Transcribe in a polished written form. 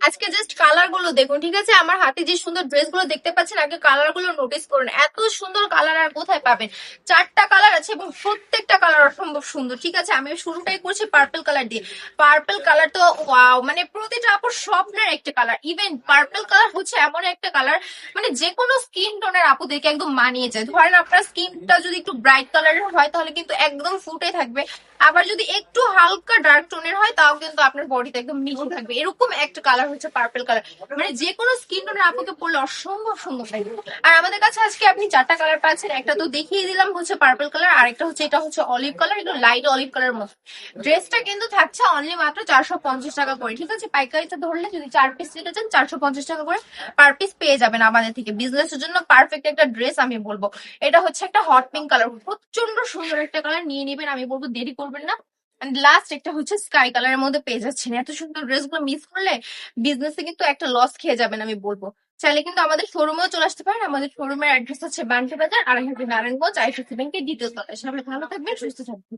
আজকে just colour গুলো দেখুন, ঠিক আছে? আমার হাতে যে সুন্দর ড্রেস গুলো দেখতে পাচ্ছেন, আগে কালার গুলো নোটিস করুন। এত সুন্দর কালার আর কোথায় পাবেন? চারটা কালার আছে এবং প্রত্যেকটা কালার অসম্ভব সুন্দর, ঠিক আছে? আমি শুরুটাই করছি পার্পল কালার দিয়ে। পার্পল কালার তো ওয়াও, মানে প্রতিটা আপুর স্বপ্নের একটা কালার। ইভেন পার্পল কালার হচ্ছে এমন একটা কালার, মানে যে কোনো স্কিন টোনের আপুদেরকে একদম মানিয়ে যায়। ধরেন আপনার স্কিনটা যদি একটু ব্রাইট কালারের হয় তাহলে কিন্তু একদম ফুটে থাকবে, আবার যদি একটু হালকা ডার্ক টোনের হয় তাও কিন্তু আপনার বডিতে একদম মিশে থাকবে। এরকম একটা কালার হচ্ছে পার্পল কালার, মানে যে কোনো স্কিন টোনের আপুকে পরলে অসম্ভব সুন্দর লাগবে। আর আমাদের কাছে আজকে আপনি চারটা কালার পাচ্ছেন, একটা তো দেখিয়ে দিলাম হচ্ছে পার্পল কালার, আরেকটা হচ্ছে এটা হচ্ছে অলিভ কালার, একটু লাইট অলিভ কালার মতো। ড্রেসটা কিন্তু থাকছে অনলি মাত্র 450 টাকা করে, ঠিক আছে? পাইকারিতে ধরলে যদি 4 পিস নিতে চান 450 টাকা করে পার পিস পেয়ে যাবেন আমাদের থেকে। বিজনেসের জন্য পারফেক্ট একটা ড্রেস আমি বলবো। এটা হচ্ছে একটা হট পিঙ্ক কালার, প্রচন্ড সুন্দর একটা কালার, নিয়ে নেবেন আমি বলবো, দেরি করবেন না। লাস্ট একটা হচ্ছে স্কাই কালারের মধ্যে পেয়ে যাচ্ছেন। এত সুন্দর ড্রেস গুলো মিস করলে বিজনেসে কিন্তু একটা লস খেয়ে যাবেন আমি বলবো। চাইলে কিন্তু আমাদের শোরুমেও চলে আসতে পারেন। আমাদের শোরুমের অ্যাড্রেস হচ্ছে বান্টি বাজার, আর নারায়ণগঞ্জ, আইসিসি ব্যাংকের দ্বিতীয় তলায়। সবাই ভালো থাকবেন, সুস্থ থাকবেন।